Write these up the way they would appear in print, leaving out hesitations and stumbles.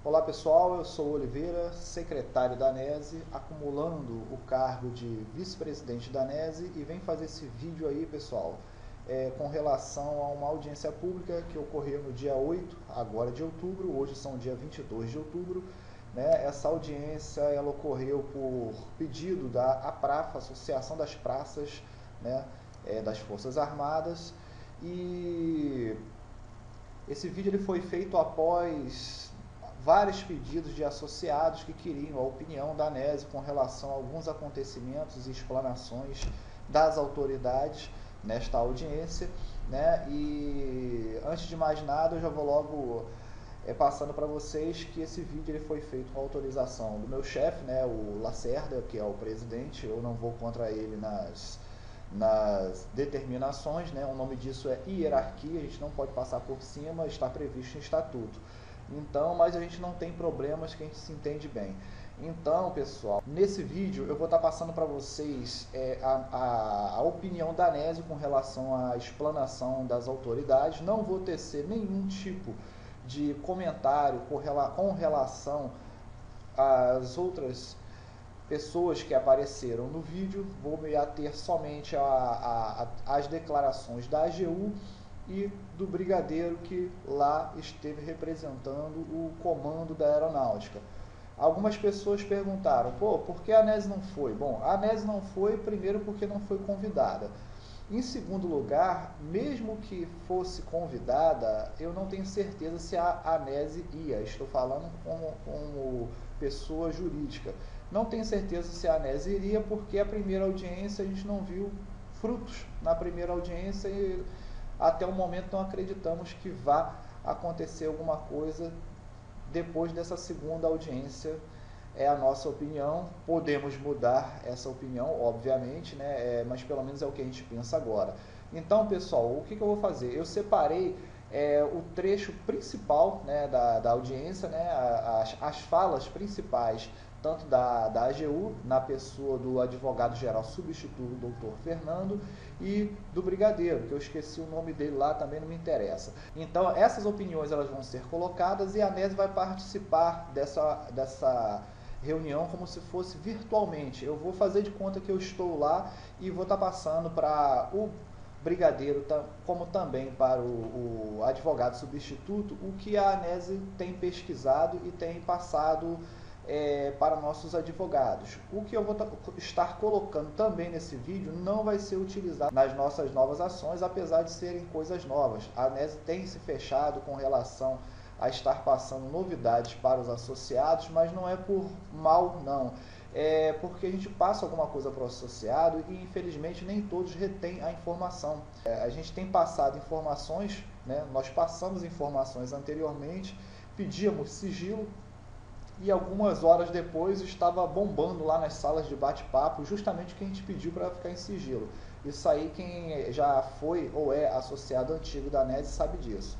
Olá pessoal, eu sou Oliveira, secretário da ANESE, acumulando o cargo de vice-presidente da ANESE e venho fazer esse vídeo aí, pessoal, com relação a uma audiência pública que ocorreu no dia 8, agora de outubro, hoje são dia 22 de outubro, né? Essa audiência ela ocorreu por pedido da APRAFA, Associação das Praças, né, das Forças Armadas, e esse vídeo ele foi feito após vários pedidos de associados que queriam a opinião da ANESE com relação a alguns acontecimentos e explanações das autoridades nesta audiência, né? E antes de mais nada, eu já vou logo passando para vocês que esse vídeo ele foi feito com autorização do meu chefe, né, o Lacerda, que é o presidente. Eu não vou contra ele nas determinações, né? O nome disso é hierarquia, a gente não pode passar por cima, está previsto em estatuto. Então, mas a gente não tem problemas, que a gente se entende bem. Então, pessoal, nesse vídeo eu vou estar passando para vocês a opinião da ANESE com relação à explanação das autoridades. Não vou tecer nenhum tipo de comentário com relação às outras pessoas que apareceram no vídeo. Vou me ater somente às declarações da AGU e do brigadeiro que lá esteve representando o comando da aeronáutica. Algumas pessoas perguntaram, por que a ANESE não foi? Bom, a ANESE não foi, primeiro, porque não foi convidada. Em segundo lugar, mesmo que fosse convidada, eu não tenho certeza se a ANESE ia. Estou falando como pessoa jurídica. Não tenho certeza se a ANESE iria, porque a primeira audiência a gente não viu frutos na primeira audiência e até o momento não acreditamos que vá acontecer alguma coisa depois dessa segunda audiência. É a nossa opinião, podemos mudar essa opinião, obviamente, né? Mas pelo menos é o que a gente pensa agora. Então, pessoal, o que eu vou fazer? Eu separei o trecho principal, né, da audiência, né, as falas principais, tanto da AGU, na pessoa do advogado-geral substituto, doutor Fernando, e do brigadeiro, que eu esqueci o nome dele lá, também não me interessa. Então, essas opiniões elas vão ser colocadas e a ANESE vai participar dessa reunião como se fosse virtualmente. Eu vou fazer de conta que eu estou lá e vou estar passando para o brigadeiro, como também para o advogado substituto, o que a ANESE tem pesquisado e tem passado para nossos advogados. O que eu vou estar colocando também nesse vídeo não vai ser utilizado nas nossas novas ações, apesar de serem coisas novas. A ANESE tem se fechado com relação a estar passando novidades para os associados, mas não é por mal, não. É porque a gente passa alguma coisa para o associado e infelizmente nem todos retêm a informação. A gente tem passado informações, né? Nós passamos informações anteriormente, pedíamos sigilo, e algumas horas depois estava bombando lá nas salas de bate-papo justamente o que a gente pediu para ficar em sigilo. Isso aí quem já foi ou é associado antigo da ANESE sabe disso.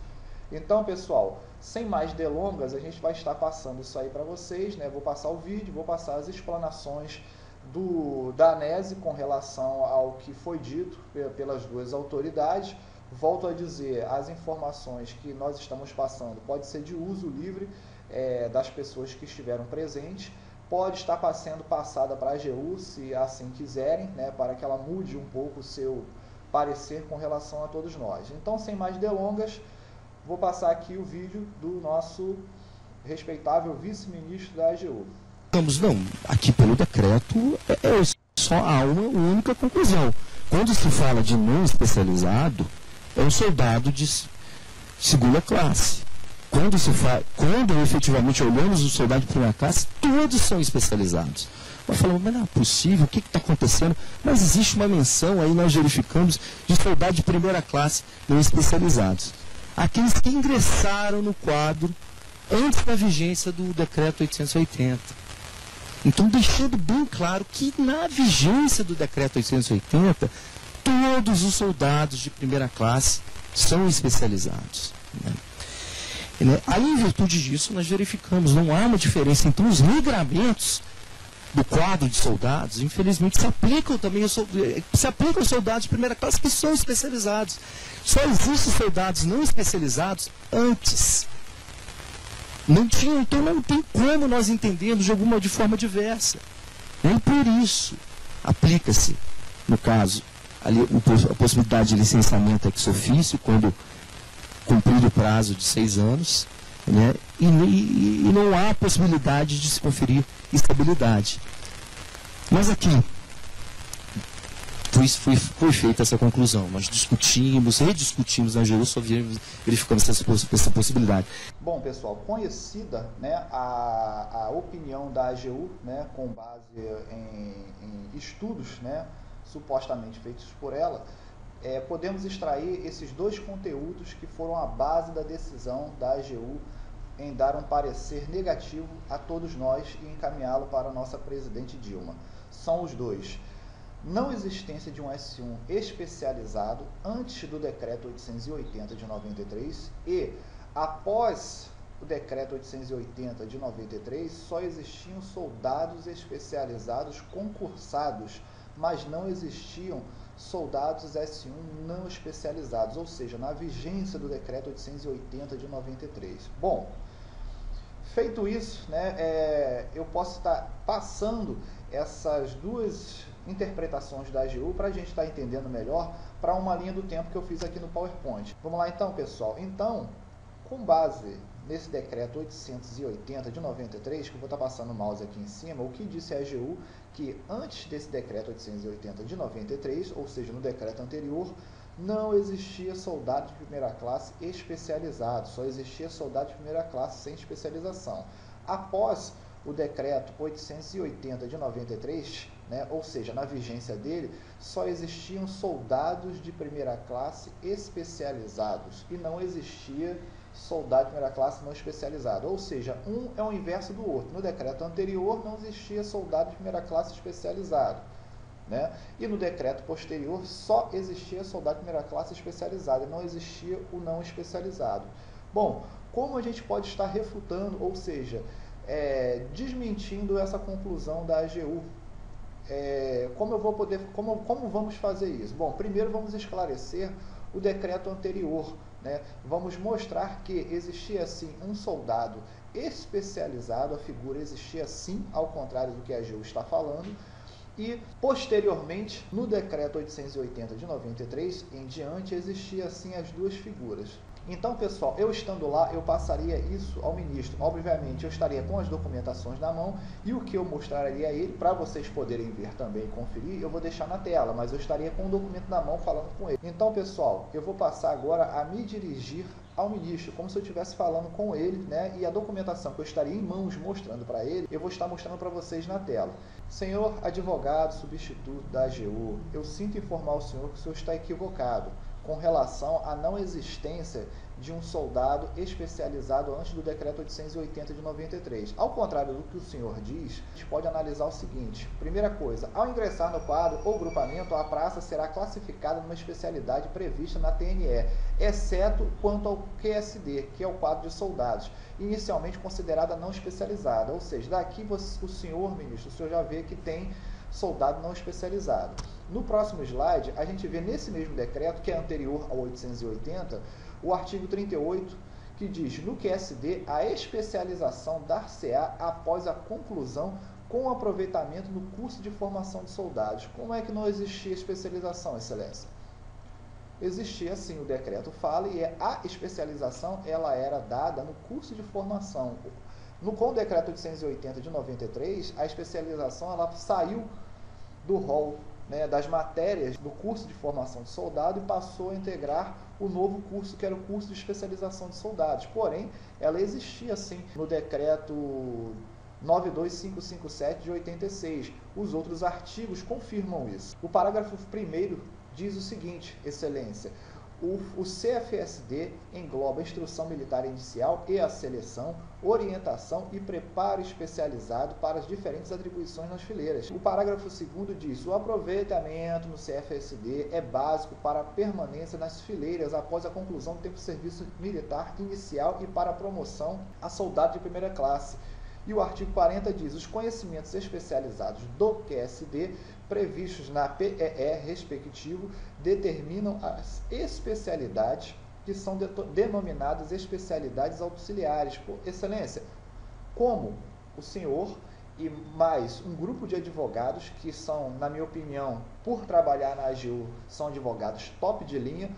Então, pessoal, sem mais delongas, a gente vai estar passando isso aí para vocês, né? Vou passar o vídeo, vou passar as explanações da ANESE com relação ao que foi dito pelas duas autoridades. Volto a dizer, as informações que nós estamos passando pode ser de uso livre das pessoas que estiveram presentes, pode estar sendo passada para a AGU, se assim quiserem, né, para que ela mude um pouco o seu parecer com relação a todos nós. Então, sem mais delongas, vou passar aqui o vídeo do nosso respeitável vice-ministro da AGU. Não, aqui pelo decreto só há uma única conclusão. Quando se fala de não especializado, é um soldado de segunda classe. Quando efetivamente olhamos o soldado de primeira classe, todos são especializados. Nós falamos, mas não é possível, o que está acontecendo? Mas existe uma menção aí, nós verificamos, de soldado de primeira classe não especializados. Aqueles que ingressaram no quadro antes da vigência do decreto 880. Então, deixando bem claro que na vigência do decreto 880, todos os soldados de primeira classe são especializados, né? Aí, em virtude disso, nós verificamos, não há uma diferença. Então, os regramentos do quadro de soldados, infelizmente, se aplicam também aos soldados de primeira classe que são especializados. Só existem soldados não especializados antes Não tinha, então não tem como nós entendermos de forma diversa. E por isso, aplica-se, no caso, ali, a possibilidade de licenciamento ex officio, quando cumprido o prazo de 6 anos, né? E não há possibilidade de se conferir estabilidade. Mas aqui foi feita essa conclusão. Nós discutimos, rediscutimos na AGU, só verificamos essa possibilidade. Bom, pessoal, conhecida, né, a opinião da AGU, né, com base em estudos, né, supostamente feitos por ela, podemos extrair esses dois conteúdos que foram a base da decisão da AGU em dar um parecer negativo a todos nós e encaminhá-lo para a nossa presidente Dilma. São os dois: não existência de um S1 especializado antes do decreto 880 de 93 e, após o decreto 880 de 93, só existiam soldados especializados concursados, mas não existiam soldados S1 não especializados, ou seja, na vigência do decreto 880 de 93. Bom, feito isso, né, eu posso estar passando essas duas interpretações da AGU para a gente estar entendendo melhor para uma linha do tempo que eu fiz aqui no PowerPoint. Vamos lá então, pessoal. Então, com base nesse decreto 880 de 93, que eu vou estar passando o mouse aqui em cima, o que disse a AGU? Que antes desse decreto 880 de 93, ou seja, no decreto anterior, não existia soldado de primeira classe especializado, só existia soldado de primeira classe sem especialização. Após o decreto 880 de 93, né, ou seja, na vigência dele, só existiam soldados de primeira classe especializados e não existia soldado de primeira classe não especializado, ou seja, um é o inverso do outro. No decreto anterior não existia soldado de primeira classe especializado, né? E no decreto posterior só existia soldado de primeira classe especializado e não existia o não especializado. Bom, como a gente pode estar refutando, ou seja, desmentindo essa conclusão da AGU? Como vamos fazer isso? Bom, primeiro vamos esclarecer o decreto anterior, né? Vamos mostrar que existia sim um soldado especializado, a figura existia sim, ao contrário do que a AGU está falando, e posteriormente, no decreto 880 de 93 em diante, existia sim as duas figuras. Então, pessoal, eu estando lá, eu passaria isso ao ministro. Obviamente, eu estaria com as documentações na mão e o que eu mostraria a ele, para vocês poderem ver também e conferir, eu vou deixar na tela, mas eu estaria com o documento na mão falando com ele. Então, pessoal, eu vou passar agora a me dirigir ao ministro, como se eu estivesse falando com ele, né? E a documentação que eu estaria em mãos mostrando para ele, eu vou estar mostrando para vocês na tela. Senhor advogado substituto da AGU, eu sinto informar o senhor que o senhor está equivocado com relação à não existência de um soldado especializado antes do decreto 880 de 93. Ao contrário do que o senhor diz, a gente pode analisar o seguinte: primeira coisa, ao ingressar no quadro ou grupamento, a praça será classificada numa especialidade prevista na TNE, exceto quanto ao QSD, que é o quadro de soldados, inicialmente considerada não especializada, ou seja, daqui o senhor, ministro, o senhor já vê que tem soldado não especializado. No próximo slide, a gente vê nesse mesmo decreto, que é anterior ao 880, o artigo 38, que diz: no QSD, a especialização dar-se-á após a conclusão com aproveitamento no curso de formação de soldados. Como é que não existia especialização, excelência? Existia sim, o decreto fala, e a especialização ela era dada no curso de formação. Com o decreto 880 de 93, a especialização ela saiu do rol, né, das matérias do curso de formação de soldado e passou a integrar o novo curso, que era o curso de especialização de soldados. Porém, ela existia sim no decreto 92557 de 86. Os outros artigos confirmam isso. O parágrafo 1º diz o seguinte, excelência: o CFSD engloba a instrução militar inicial e a seleção, orientação e preparo especializado para as diferentes atribuições nas fileiras. O parágrafo 2º diz: o aproveitamento no CFSD é básico para a permanência nas fileiras após a conclusão do tempo de serviço militar inicial e para a promoção a soldado de primeira classe. E o artigo 40 diz: os conhecimentos especializados do QSD previstos na PEE respectivo determinam as especialidades que são denominadas especialidades auxiliares. Pô, excelência, como o senhor e mais um grupo de advogados que são, na minha opinião, por trabalhar na AGU, são advogados top de linha,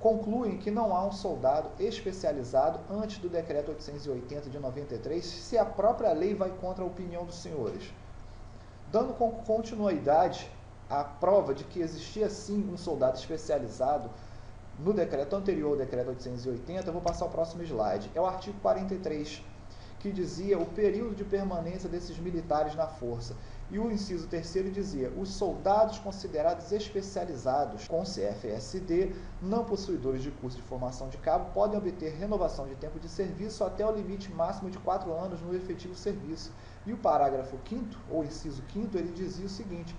concluem que não há um soldado especializado antes do decreto 880 de 93, se a própria lei vai contra a opinião dos senhores. Dando continuidade à prova de que existia sim um soldado especializado no decreto anterior ao decreto 880, eu vou passar ao próximo slide. É o artigo 43, que dizia o período de permanência desses militares na força. E o inciso 3º dizia, os soldados considerados especializados com CFSD, não possuidores de curso de formação de cabo, podem obter renovação de tempo de serviço até o limite máximo de 4 anos no efetivo serviço. E o parágrafo 5º, ou inciso 5º, ele dizia o seguinte,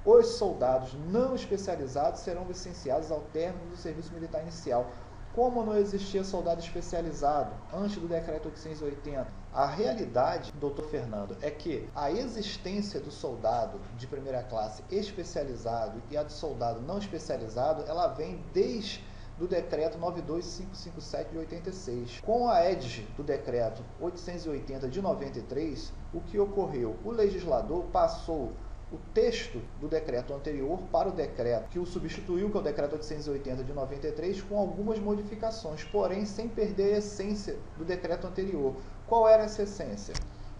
os soldados não especializados serão licenciados ao término do serviço militar inicial. Como não existia soldado especializado antes do decreto 880? A realidade, doutor Fernando, é que a existência do soldado de primeira classe especializado e a do soldado não especializado, ela vem desde do decreto 92557 de 86. Com a EDG do decreto 880 de 93, o que ocorreu? O legislador passou o texto do decreto anterior para o decreto que o substituiu, que é o decreto 880 de 93, com algumas modificações, porém sem perder a essência do decreto anterior. Qual era essa essência?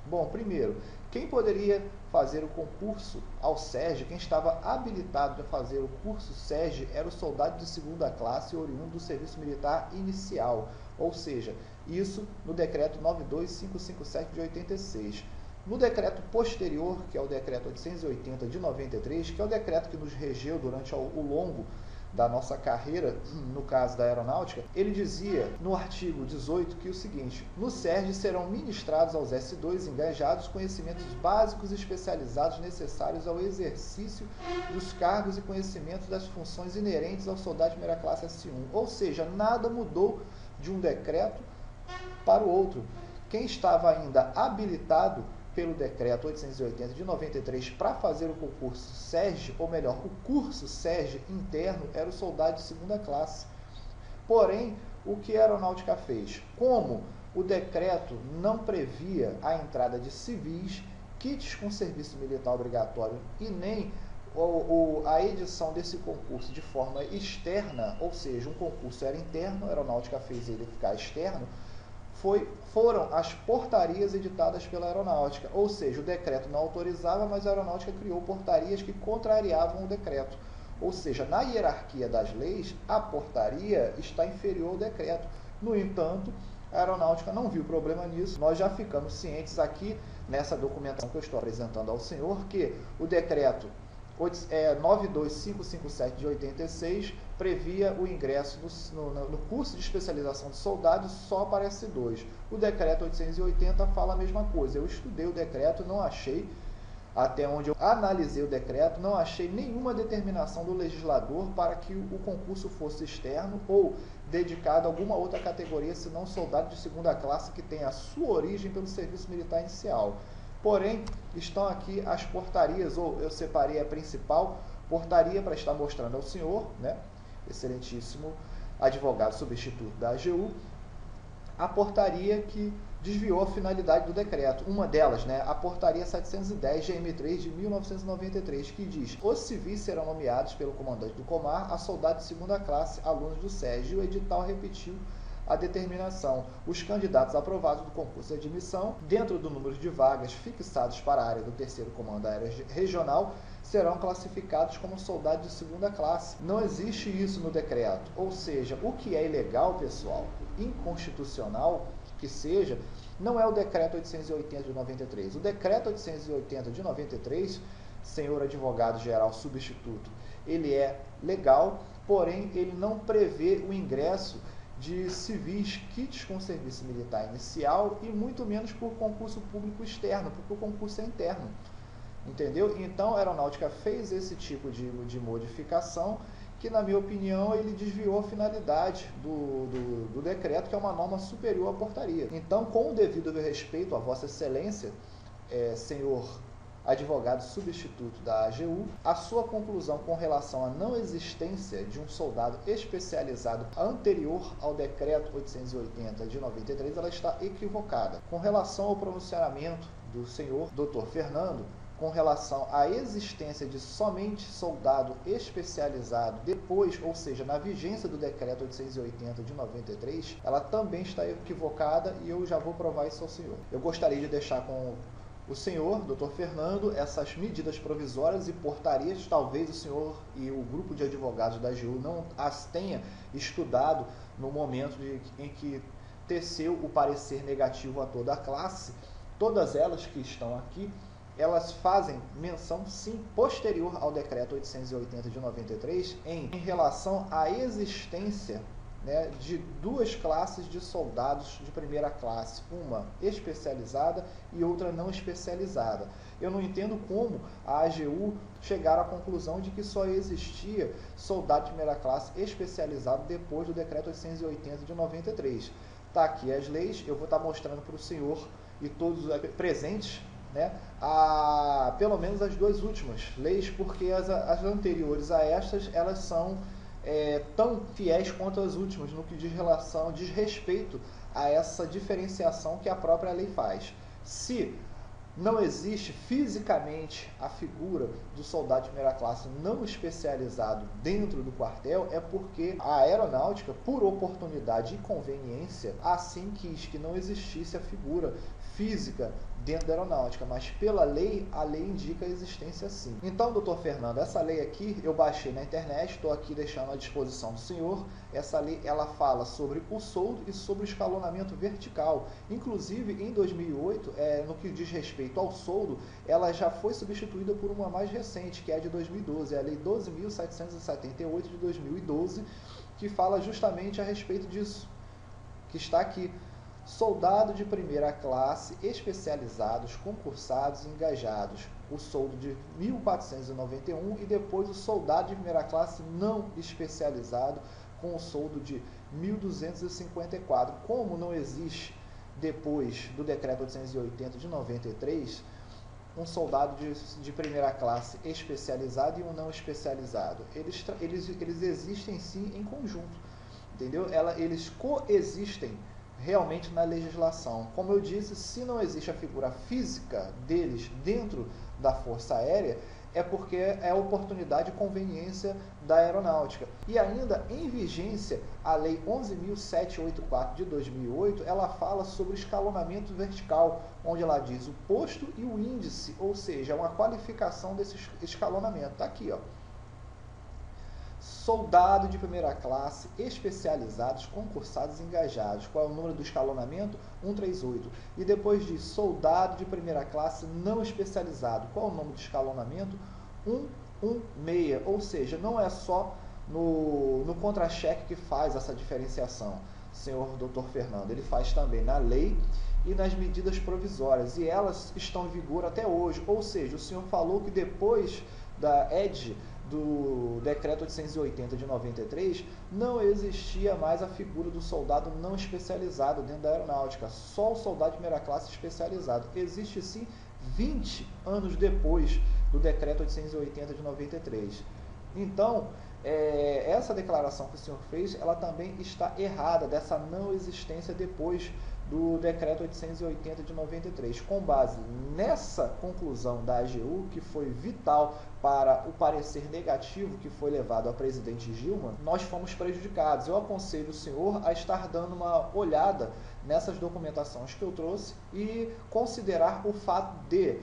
Bom, primeiro, quem poderia fazer o concurso ao SERJ, quem estava habilitado a fazer o curso SERJ, era o soldado de segunda classe oriundo do serviço militar inicial, ou seja, isso no decreto 92557 de 86. No decreto posterior, que é o decreto 880 de 93, que é o decreto que nos regeu durante o longo da nossa carreira, no caso da aeronáutica, ele dizia no artigo 18 que o seguinte, no SERJ serão ministrados aos S2 engajados conhecimentos básicos e especializados necessários ao exercício dos cargos e conhecimentos das funções inerentes ao soldado de primeira classe S1. Ou seja, nada mudou de um decreto para o outro. Quem estava ainda habilitado pelo decreto 880 de 93 para fazer o concurso SERJ, ou melhor, o curso SERJ interno, era o soldado de segunda classe. Porém, o que a aeronáutica fez? Como o decreto não previa a entrada de civis, kits com serviço militar obrigatório e nem a edição desse concurso de forma externa, ou seja, um concurso era interno, a aeronáutica fez ele ficar externo, foram as portarias editadas pela aeronáutica, ou seja, o decreto não autorizava, mas a aeronáutica criou portarias que contrariavam o decreto. Ou seja, na hierarquia das leis, a portaria está inferior ao decreto. No entanto, a aeronáutica não viu problema nisso. Nós já ficamos cientes aqui, nessa documentação que eu estou apresentando ao senhor, que o decreto 92557 de 86 previa o ingresso no curso de especialização de soldados só para S2. O decreto 880 fala a mesma coisa. Eu estudei o decreto, não achei, até onde eu analisei o decreto, não achei nenhuma determinação do legislador para que o concurso fosse externo ou dedicado a alguma outra categoria, senão soldado de segunda classe que tem a sua origem pelo serviço militar inicial. Porém, estão aqui as portarias, ou eu separei a principal portaria para estar mostrando ao senhor, né, excelentíssimo advogado substituto da AGU, a portaria que desviou a finalidade do decreto. Uma delas, né, a portaria 710 GM3 de 1993, que diz: os civis serão nomeados pelo comandante do Comar a soldado de segunda classe, alunos do SERJ. E o edital repetiu a determinação. Os candidatos aprovados do concurso de admissão, dentro do número de vagas fixados para a área do 3º Comando Aéreo Regional, serão classificados como soldados de segunda classe. Não existe isso no decreto. Ou seja, o que é ilegal, pessoal, inconstitucional que seja, não é o decreto 880 de 93. O decreto 880 de 93, senhor advogado-geral substituto, ele é legal, porém ele não prevê o ingresso de civis, kits com serviço militar inicial e muito menos por concurso público externo, porque o concurso é interno. Entendeu? Então a aeronáutica fez esse tipo de modificação que, na minha opinião, ele desviou a finalidade do decreto, que é uma norma superior à portaria. Então, com o devido respeito a Vossa Excelência, senhor advogado substituto da AGU, a sua conclusão com relação à não existência de um soldado especializado anterior ao decreto 880 de 93, ela está equivocada. Com relação ao pronunciamento do senhor Dr. Fernando, com relação à existência de somente soldado especializado depois, ou seja, na vigência do decreto 880 de 93, ela também está equivocada e eu já vou provar isso ao senhor. Eu gostaria de deixar com o senhor, Dr. Fernando, essas medidas provisórias e portarias. Talvez o senhor e o grupo de advogados da AGU não as tenha estudado no momento em que teceu o parecer negativo a toda a classe. Todas elas que estão aqui, elas fazem menção, sim, posterior ao decreto 880 de 93, em relação à existência, né, de duas classes de soldados de primeira classe, uma especializada e outra não especializada. Eu não entendo como a AGU chegaram à conclusão de que só existia soldado de primeira classe especializado depois do decreto 880 de 93. Está aqui as leis, eu vou estar mostrando para o senhor e todos os presentes, né, pelo menos as duas últimas leis, porque as anteriores a estas, elas são tão fiéis quanto as últimas no que diz respeito a essa diferenciação que a própria lei faz. Se não existe fisicamente a figura do soldado de primeira classe não especializado dentro do quartel, é porque a aeronáutica, por oportunidade e conveniência, assim quis que não existisse a figura física dentro da aeronáutica, mas pela lei, a lei indica a existência sim. Então, doutor Fernando, essa lei aqui eu baixei na internet, estou aqui deixando à disposição do senhor. Essa lei, ela fala sobre o soldo e sobre o escalonamento vertical. Inclusive, em 2008, no que diz respeito ao soldo, ela já foi substituída por uma mais recente, que é a de 2012, é a Lei 12.778 de 2012, que fala justamente a respeito disso, que está aqui. Soldado de primeira classe, especializados, concursados e engajados, o soldo de 1.491 e depois o soldado de primeira classe não especializado com o soldo de 1.254. Como não existe, depois do decreto 880 de 93, um soldado de primeira classe especializado e um não especializado, eles existem sim em conjunto, entendeu? Eles coexistem realmente na legislação. Como eu disse, se não existe a figura física deles dentro da Força Aérea, é porque é a oportunidade e conveniência da aeronáutica. E ainda em vigência, a Lei 11.784 de 2008, ela fala sobre escalonamento vertical, onde ela diz o posto e o índice, ou seja, uma qualificação desse escalonamento. Está aqui, ó. Soldado de primeira classe, especializados, concursados e engajados. Qual é o número do escalonamento? 138. E depois diz soldado de primeira classe não especializado. Qual é o número de escalonamento? 116. Ou seja, não é só no contra-cheque que faz essa diferenciação, senhor Dr. Fernando. Ele faz também na lei e nas medidas provisórias. E elas estão em vigor até hoje. Ou seja, o senhor falou que depois da ED, do decreto 880 de 93, não existia mais a figura do soldado não especializado dentro da aeronáutica, só o soldado de primeira classe especializado. Existe sim 20 anos depois do decreto 880 de 93. Então, essa declaração que o senhor fez, ela também está errada, dessa não existência depois do decreto 880 de 93. Com base nessa conclusão da AGU, que foi vital para o parecer negativo que foi levado ao presidente Gilman, nós fomos prejudicados. Eu aconselho o senhor a estar dando uma olhada nessas documentações que eu trouxe e considerar o fato de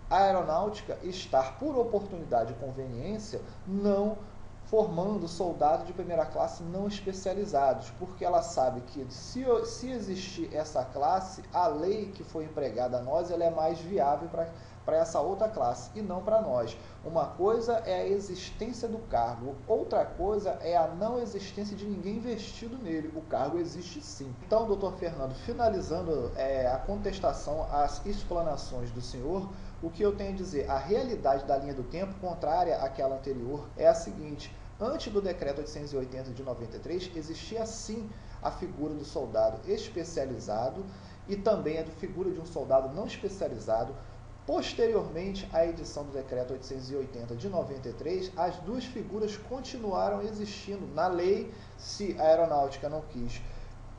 a aeronáutica estar, por oportunidade e conveniência, não formando soldados de primeira classe não especializados, porque ela sabe que se existir essa classe, a lei que foi empregada a nós, ela é mais viável para essa outra classe e não para nós. Uma coisa é a existência do cargo, outra coisa é a não existência de ninguém investido nele. O cargo existe sim. Então, doutor Fernando, finalizando a contestação às explanações do senhor, o que eu tenho a dizer, a realidade da linha do tempo, contrária àquela anterior, é a seguinte: antes do decreto 880 de 93, existia sim a figura do soldado especializado e também a figura de um soldado não especializado, Posteriormente à edição do Decreto 880 de 93, as duas figuras continuaram existindo na lei. Se a aeronáutica não quis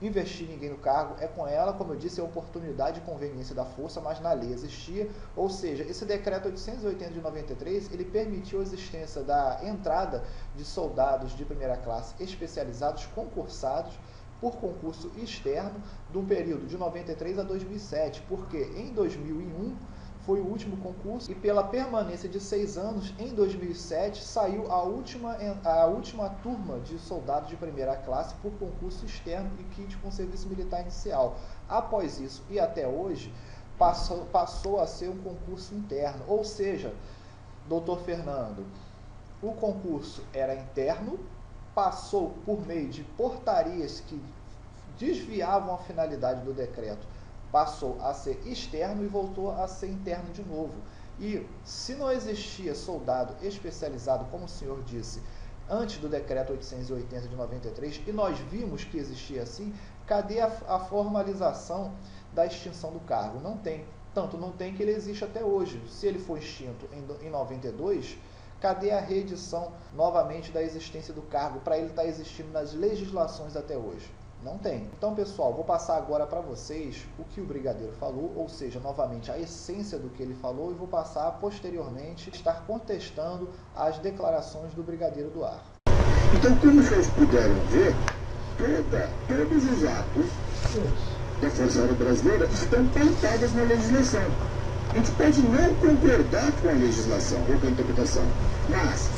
investir ninguém no cargo, é com ela, como eu disse, é oportunidade e conveniência da força, mas na lei existia. Ou seja, esse decreto 880 de 93, ele permitiu a existência da entrada de soldados de primeira classe especializados concursados por concurso externo do período de 93 a 2007, porque em 2001 foi o último concurso e pela permanência de 6 anos, em 2007, saiu a última turma de soldados de primeira classe por concurso externo e kit com serviço militar inicial. Após isso e até hoje, passou a ser um concurso interno, ou seja, doutor Fernando, o concurso era interno, passou por meio de portarias que desviavam a finalidade do decreto, passou a ser externo e voltou a ser interno de novo. E se não existia soldado especializado, como o senhor disse, antes do decreto 880 de 93, e nós vimos que existia assim, cadê a formalização da extinção do cargo? Não tem. Tanto não tem que ele existe até hoje. Se ele foi extinto em 92, cadê a reedição novamente da existência do cargo para ele estar existindo nas legislações até hoje? Não tem. Então, pessoal, vou passar agora para vocês o que o brigadeiro falou, ou seja, novamente a essência do que ele falou, e vou passar posteriormente estar contestando as declarações do brigadeiro do ar. Então, como vocês puderam ver, todos os atos da Força Aérea Brasileira estão pautados na legislação. A gente pode não concordar com a legislação ou com a interpretação, mas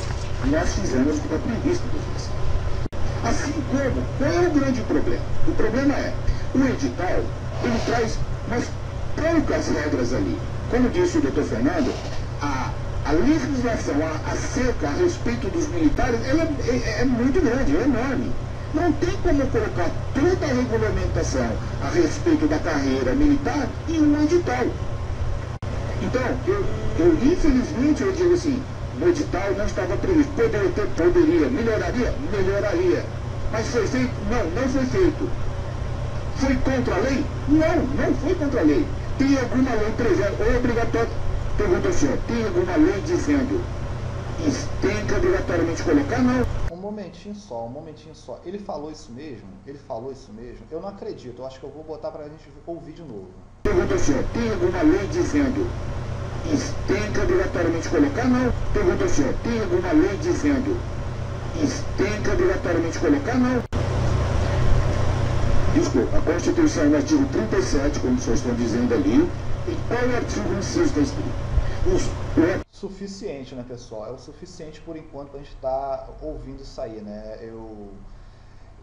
nós fizemos o que está previsto na legislação. Assim como, qual é o grande problema? O problema é, o edital, ele traz umas poucas regras ali. Como disse o doutor Fernando, a legislação, a cerca a respeito dos militares, ela é muito grande, é enorme. Não tem como colocar toda a regulamentação a respeito da carreira militar em um edital. Então, infelizmente, eu digo assim, no edital não estava previsto. Poderia, melhoraria. Mas foi feito? Não foi feito. Foi contra a lei? Não foi contra a lei. Tem alguma lei prevendo, obrigatório? Pergunta ao senhor, tem alguma lei dizendo isso tem que obrigatoriamente colocar? Não. Um momentinho só. Ele falou isso mesmo? Eu não acredito, eu acho que eu vou botar pra gente ouvir de novo. Pergunta ao senhor, tem alguma lei dizendo isso tem que obrigatoriamente colocar? Não. Pergunta ao senhor, tem alguma lei dizendo isso tem que obrigatoriamente colocar? Não. Desculpa, a Constituição no artigo 37, como vocês estão dizendo ali, e qual é o artigo inciso está escrito? Suficiente, né, pessoal? É o suficiente por enquanto para a gente estar ouvindo isso aí, né?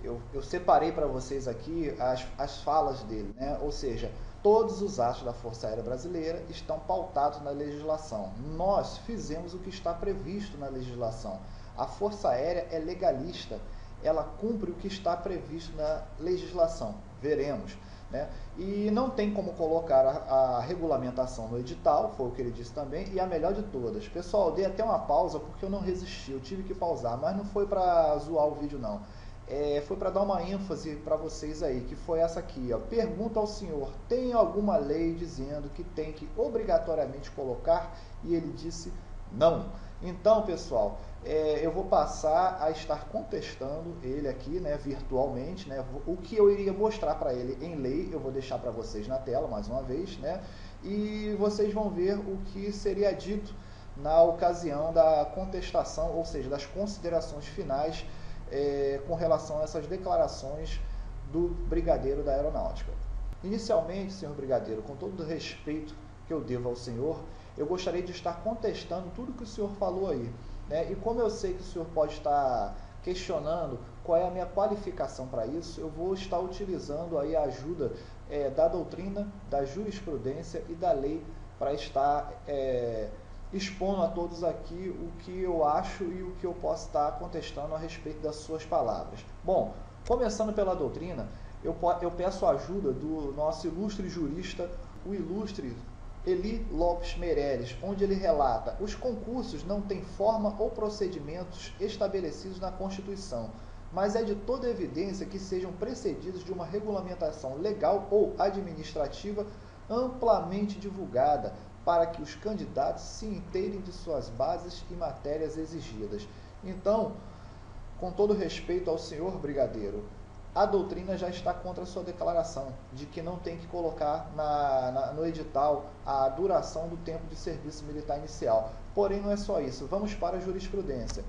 Eu separei para vocês aqui as falas dele, né? Ou seja, todos os atos da Força Aérea Brasileira estão pautados na legislação. Nós fizemos o que está previsto na legislação. A Força Aérea é legalista, ela cumpre o que está previsto na legislação. Veremos, né? E não tem como colocar a regulamentação no edital, foi o que ele disse também, e a melhor de todas. Pessoal, dei até uma pausa porque eu não resisti, eu tive que pausar, mas não foi para zoar o vídeo não. Foi para dar uma ênfase para vocês aí, que foi essa aqui, ó. Pergunta ao senhor, tem alguma lei dizendo que tem que obrigatoriamente colocar? E ele disse não. Então, pessoal, eu vou passar a estar contestando ele aqui, né, virtualmente, né, o que eu iria mostrar para ele em lei, eu vou deixar para vocês na tela mais uma vez, né, e vocês vão ver o que seria dito na ocasião da contestação, ou seja, das considerações finais com relação a essas declarações do brigadeiro da aeronáutica. Inicialmente, senhor brigadeiro, com todo o respeito que eu devo ao senhor, eu gostaria de estar contestando tudo que o senhor falou aí, né? E como eu sei que o senhor pode estar questionando qual é a minha qualificação para isso, eu vou estar utilizando aí a ajuda da doutrina, da jurisprudência e da lei para estar expondo a todos aqui o que eu acho e o que eu posso estar contestando a respeito das suas palavras. Bom, começando pela doutrina, eu peço a ajuda do nosso ilustre jurista, o ilustre Eli Lopes Meireles, onde ele relata: os concursos não têm forma ou procedimentos estabelecidos na Constituição, mas é de toda evidência que sejam precedidos de uma regulamentação legal ou administrativa amplamente divulgada, para que os candidatos se inteirem de suas bases e matérias exigidas. Então, com todo respeito ao senhor brigadeiro, a doutrina já está contra a sua declaração de que não tem que colocar no edital a duração do tempo de serviço militar inicial. Porém, não é só isso. Vamos para a jurisprudência.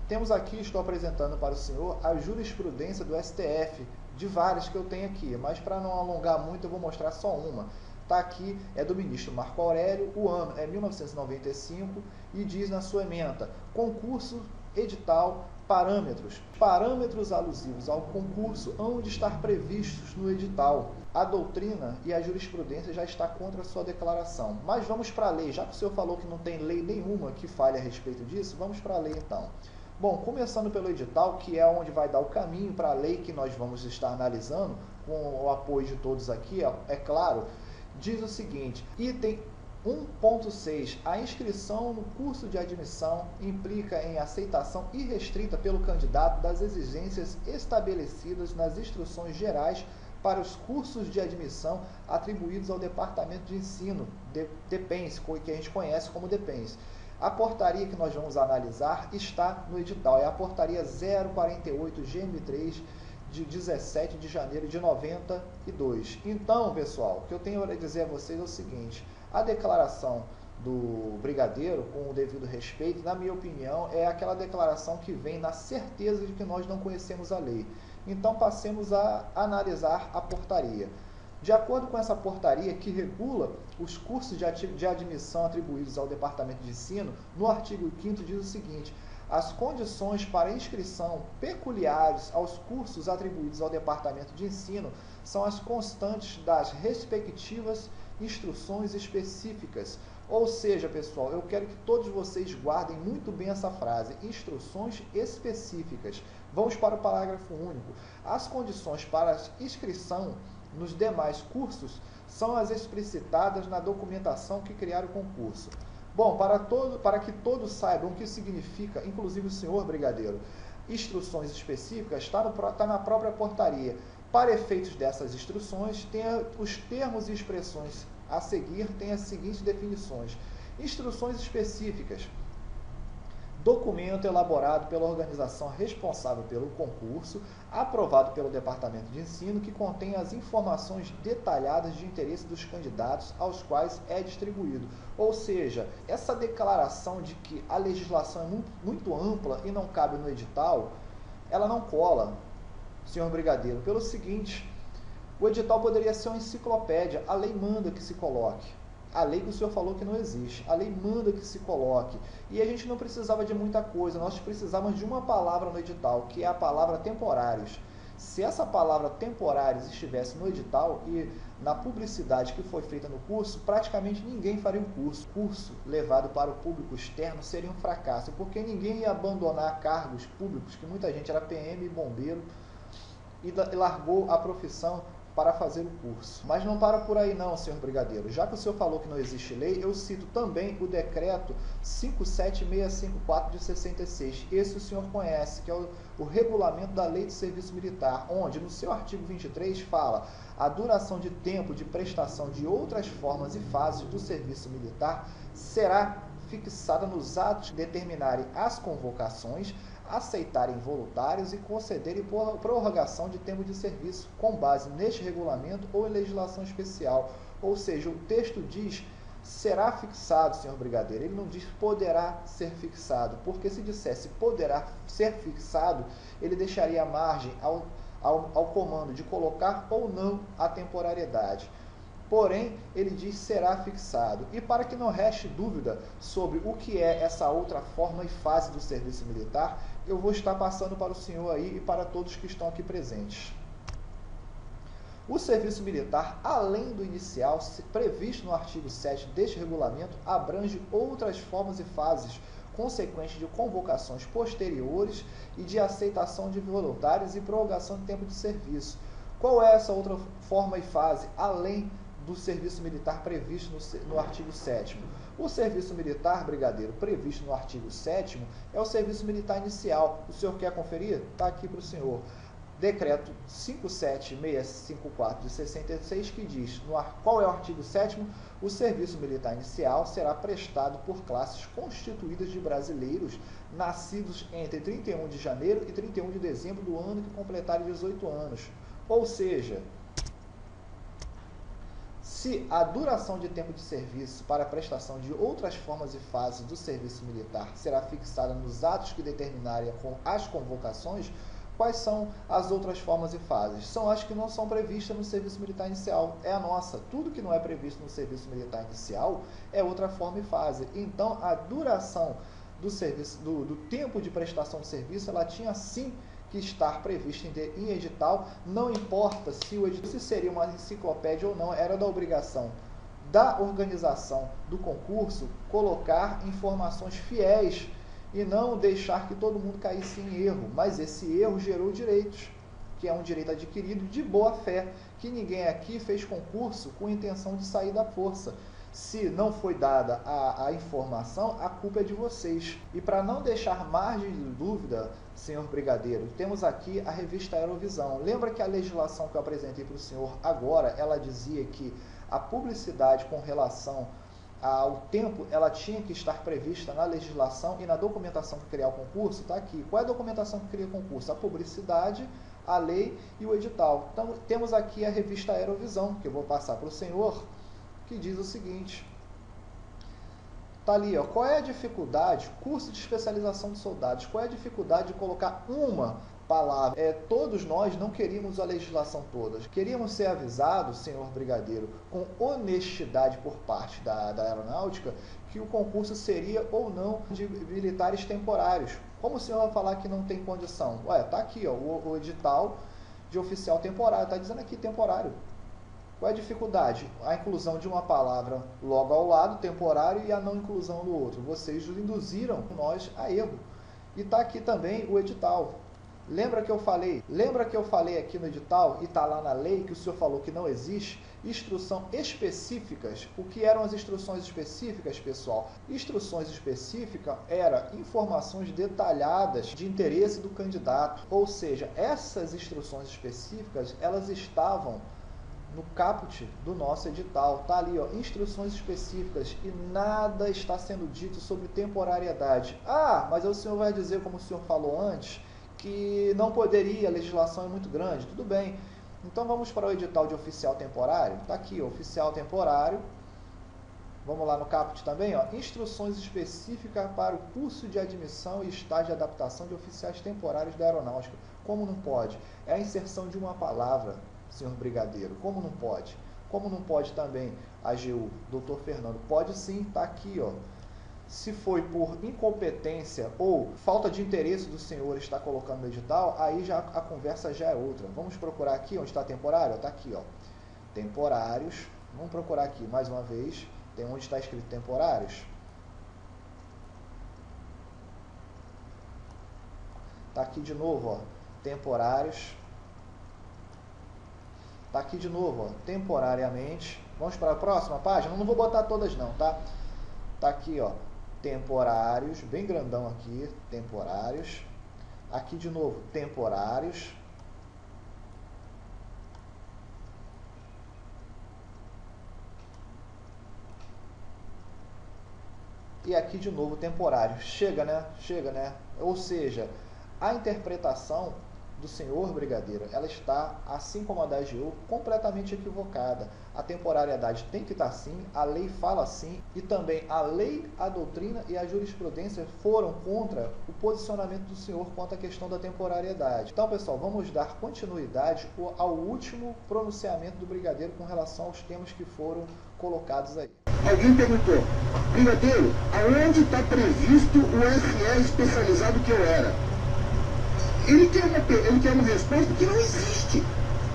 Temos aqui, estou apresentando para o senhor, a jurisprudência do STF, de várias que eu tenho aqui, mas para não alongar muito eu vou mostrar só uma. Está aqui, é do ministro Marco Aurélio, o ano é 1995 e diz na sua ementa: concurso, edital, parâmetros alusivos ao concurso hão de estar previstos no edital. A doutrina e a jurisprudência já está contra a sua declaração. Mas vamos para a lei, já que o senhor falou que não tem lei nenhuma que fale a respeito disso, vamos para a lei então. Bom, começando pelo edital, que é onde vai dar o caminho para a lei que nós vamos estar analisando, com o apoio de todos aqui, é claro, diz o seguinte: item 1.6. A inscrição no curso de admissão implica em aceitação irrestrita pelo candidato das exigências estabelecidas nas instruções gerais para os cursos de admissão atribuídos ao Departamento de Ensino, DEPENS, que a gente conhece como DEPENS. A portaria que nós vamos analisar está no edital, é a portaria 048 GM3 de 17 de janeiro de 92. Então, pessoal, o que eu tenho para dizer a vocês é o seguinte: a declaração do brigadeiro, com o devido respeito, na minha opinião, é aquela declaração que vem na certeza de que nós não conhecemos a lei. Então, passemos a analisar a portaria. De acordo com essa portaria que regula os cursos de admissão atribuídos ao Departamento de Ensino, no artigo 5º diz o seguinte: as condições para inscrição peculiares aos cursos atribuídos ao Departamento de Ensino são as constantes das respectivas instruções específicas. Ou seja, pessoal, eu quero que todos vocês guardem muito bem essa frase: instruções específicas. Vamos para o parágrafo único. As condições para inscrição nos demais cursos são as explicitadas na documentação que criar o concurso. Bom, para que todos saibam o que significa, inclusive o senhor brigadeiro, instruções específicas, está na própria portaria. Para efeitos dessas instruções, tem os termos e expressões a seguir, tem as seguintes definições: instruções específicas, documento elaborado pela organização responsável pelo concurso, aprovado pelo Departamento de Ensino, que contém as informações detalhadas de interesse dos candidatos aos quais é distribuído. Ou seja, essa declaração de que a legislação é muito ampla e não cabe no edital, ela não cola, senhor brigadeiro, pelo seguinte: o edital poderia ser uma enciclopédia, a lei manda que se coloque. A lei que o senhor falou que não existe, a lei manda que se coloque. E a gente não precisava de muita coisa, nós precisávamos de uma palavra no edital, que é a palavra temporários. Se essa palavra temporários estivesse no edital e na publicidade que foi feita no curso, praticamente ninguém faria o curso. O curso levado para o público externo seria um fracasso, porque ninguém ia abandonar cargos públicos, que muita gente era PM e bombeiro, e largou a profissão para fazer o curso. Mas não para por aí não, senhor brigadeiro. Já que o senhor falou que não existe lei, eu cito também o decreto 57654 de 66. Esse o senhor conhece, que é o regulamento da Lei de Serviço Militar, onde no seu artigo 23 fala: a duração de tempo de prestação de outras formas e fases do serviço militar será fixada nos atos que determinarem as convocações, aceitarem voluntários e concederem prorrogação de tempo de serviço com base neste regulamento ou em legislação especial. Ou seja, o texto diz será fixado, senhor brigadeiro. Ele não diz poderá ser fixado, porque se dissesse poderá ser fixado, ele deixaria margem ao comando de colocar ou não a temporariedade. Porém, ele diz será fixado. E para que não reste dúvida sobre o que é essa outra forma e fase do serviço militar, eu vou estar passando para o senhor aí e para todos que estão aqui presentes. O serviço militar, além do inicial, previsto no artigo 7 deste regulamento, abrange outras formas e fases consequentes de convocações posteriores e de aceitação de voluntários e prorrogação de tempo de serviço. Qual é essa outra forma e fase, além do serviço militar previsto no artigo 7º? O serviço militar, brigadeiro, previsto no artigo 7º é o serviço militar inicial. O senhor quer conferir? Está aqui para o senhor. decreto 57654 de 66, que diz, qual é o artigo 7º? O serviço militar inicial será prestado por classes constituídas de brasileiros nascidos entre 31 de janeiro e 31 de dezembro do ano que completarem 18 anos. Ou seja, se a duração de tempo de serviço para a prestação de outras formas e fases do serviço militar será fixada nos atos que determinarem as convocações, quais são as outras formas e fases? São as que não são previstas no serviço militar inicial. É a nossa. Tudo que não é previsto no serviço militar inicial é outra forma e fase. Então, a duração do serviço, do tempo de prestação de serviço, ela tinha sim que estar prevista em edital, não importa se o edital seria uma enciclopédia ou não, era da obrigação da organização do concurso colocar informações fiéis e não deixar que todo mundo caísse em erro. Mas esse erro gerou direitos, que é um direito adquirido de boa fé, que ninguém aqui fez concurso com intenção de sair da força. Se não foi dada a informação, a culpa é de vocês. E para não deixar margem de dúvida, senhor brigadeiro, temos aqui a revista Aerovisão. Lembra que a legislação que eu apresentei para o senhor agora, ela dizia que a publicidade com relação ao tempo, ela tinha que estar prevista na legislação e na documentação que criar o concurso? Está aqui. Qual é a documentação que cria o concurso? A publicidade, a lei e o edital. Então, temos aqui a revista Aerovisão, que eu vou passar para o senhor, que diz o seguinte, tá ali, ó, qual é a dificuldade, curso de especialização de soldados, qual é a dificuldade de colocar uma palavra? Todos nós não queríamos a legislação toda, queríamos ser avisados, senhor brigadeiro, com honestidade por parte da aeronáutica, que o concurso seria ou não de militares temporários. Como o senhor vai falar que não tem condição? Ué, tá aqui, ó, o edital de oficial temporário, tá dizendo aqui temporário. Qual é a dificuldade? A inclusão de uma palavra logo ao lado, temporário, e a não inclusão do outro. Vocês induziram nós a erro. E está aqui também o edital. Lembra que eu falei aqui no edital, e está lá na lei, que o senhor falou que não existe, instrução específicas. O que eram as instruções específicas, pessoal? Instruções específicas eram informações detalhadas de interesse do candidato. Ou seja, essas instruções específicas, elas estavam no caput do nosso edital. Tá ali, ó, instruções específicas, e nada está sendo dito sobre temporariedade. Ah, mas o senhor vai dizer, como o senhor falou antes, que não poderia, a legislação é muito grande. Tudo bem. Então vamos para o edital de oficial temporário. Tá aqui, ó, oficial temporário. Vamos lá no caput também, ó, instruções específicas para o curso de admissão e estágio de adaptação de oficiais temporários da aeronáutica. Como não pode? É a inserção de uma palavra, senhor brigadeiro. Como não pode? Como não pode também a AGU, doutor Fernando? Pode sim, está aqui, ó. Se foi por incompetência ou falta de interesse do senhor estar colocando no edital, aí já a conversa já é outra. Vamos procurar aqui onde está temporário? Está aqui, ó. Temporários. Vamos procurar aqui mais uma vez. Tem onde está escrito temporários. Está aqui de novo, ó. Temporários. Está aqui de novo, ó, temporariamente. Vamos para a próxima página? Não vou botar todas não, tá? Está aqui, ó, temporários, bem grandão aqui, temporários. Aqui de novo, temporários. E aqui de novo, temporário. Chega, né? Chega, né? Ou seja, a interpretação do senhor brigadeiro, ela está, assim como a da AGU, completamente equivocada. A temporariedade tem que estar sim, a lei fala sim, e também a lei, a doutrina e a jurisprudência foram contra o posicionamento do senhor quanto à questão da temporariedade. Então, pessoal, vamos dar continuidade ao último pronunciamento do brigadeiro com relação aos temas que foram colocados aí. Alguém perguntou, brigadeiro, aonde está previsto o FE especializado que eu era? Ele quer uma resposta que não existe.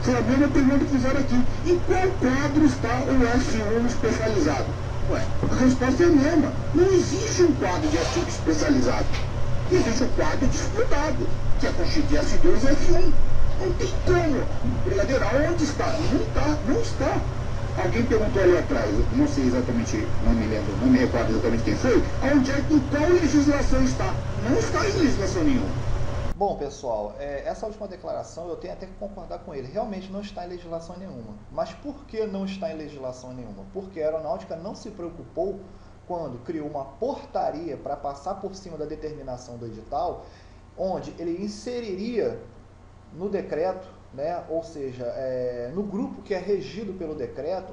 Foi a mesma pergunta que fizeram aqui. Em qual quadro está o F1 especializado? Ué, a resposta é a mesma. Não existe um quadro de F1 especializado. Existe um quadro de disputado, que é constituir F2 e F1. Não tem como. Brigadeiro, aonde está? Não está. Alguém perguntou ali atrás, não sei exatamente, não me recordo exatamente quem foi, em qual legislação está? Não está em legislação nenhuma. Bom, pessoal, essa última declaração eu tenho até que concordar com ele. Realmente não está em legislação nenhuma. Mas por que não está em legislação nenhuma? Porque a Aeronáutica não se preocupou quando criou uma portaria para passar por cima da determinação do edital, onde ele inseriria no decreto, né, ou seja, no grupo que é regido pelo decreto,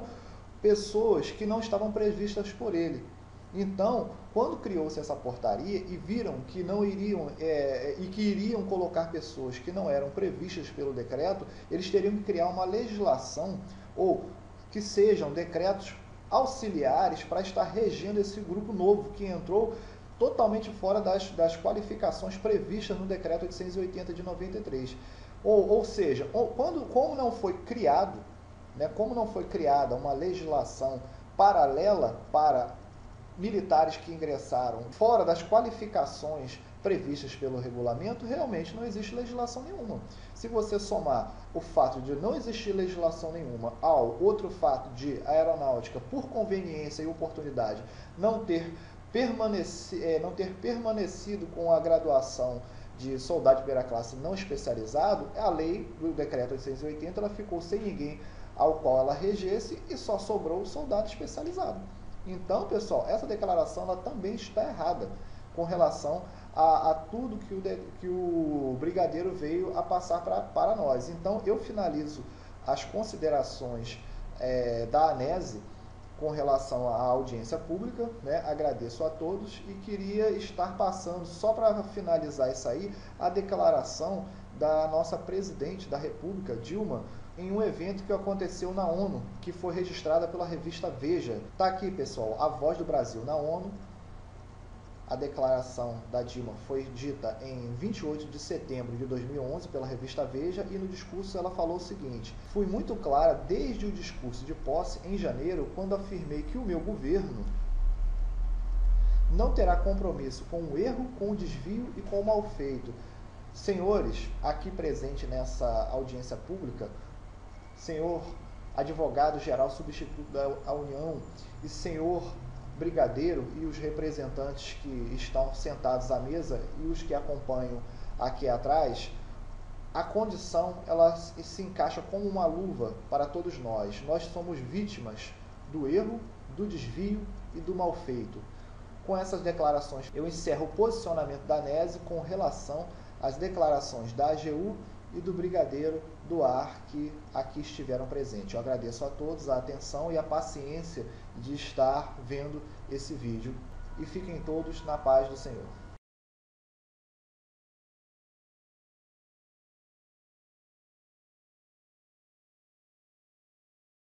pessoas que não estavam previstas por ele. Então, quando criou-se essa portaria e viram que não iriam e que iriam colocar pessoas que não eram previstas pelo decreto, eles teriam que criar uma legislação ou que sejam decretos auxiliares para estar regendo esse grupo novo que entrou totalmente fora das qualificações previstas no decreto 880 de 93. Ou seja, como não foi criado, né, como não foi criada uma legislação paralela para militares que ingressaram fora das qualificações previstas pelo regulamento, realmente não existe legislação nenhuma. Se você somar o fato de não existir legislação nenhuma ao outro fato de a aeronáutica, por conveniência e oportunidade, não ter permanecido com a graduação de soldado de primeira classe não especializado, a lei do decreto 880 ela ficou sem ninguém ao qual ela regesse e só sobrou o soldado especializado. Então, pessoal, essa declaração ela também está errada com relação a tudo que o brigadeiro veio a passar para nós. Então, eu finalizo as considerações da ANESE com relação à audiência pública, né? Agradeço a todos e queria estar passando, só para finalizar isso aí, a declaração da nossa presidente da República, Dilma, em um evento que aconteceu na ONU, que foi registrada pela revista Veja. Tá aqui, pessoal, a voz do Brasil na ONU. A declaração da Dilma foi dita em 28 de setembro de 2011 pela revista Veja e no discurso ela falou o seguinte: fui muito clara desde o discurso de posse em janeiro, quando afirmei que o meu governo não terá compromisso com o erro, com o desvio e com o mal feito. Senhores, aqui presente nessa audiência pública, senhor advogado-geral substituto da União e senhor brigadeiro e os representantes que estão sentados à mesa e os que acompanham aqui atrás, a condição ela se encaixa como uma luva para todos nós. Nós somos vítimas do erro, do desvio e do mal feito. Com essas declarações, eu encerro o posicionamento da ANESE com relação às declarações da AGU e do brigadeiro do ar que aqui estiveram presentes. Eu agradeço a todos a atenção e a paciência de estar vendo esse vídeo e fiquem todos na paz do Senhor.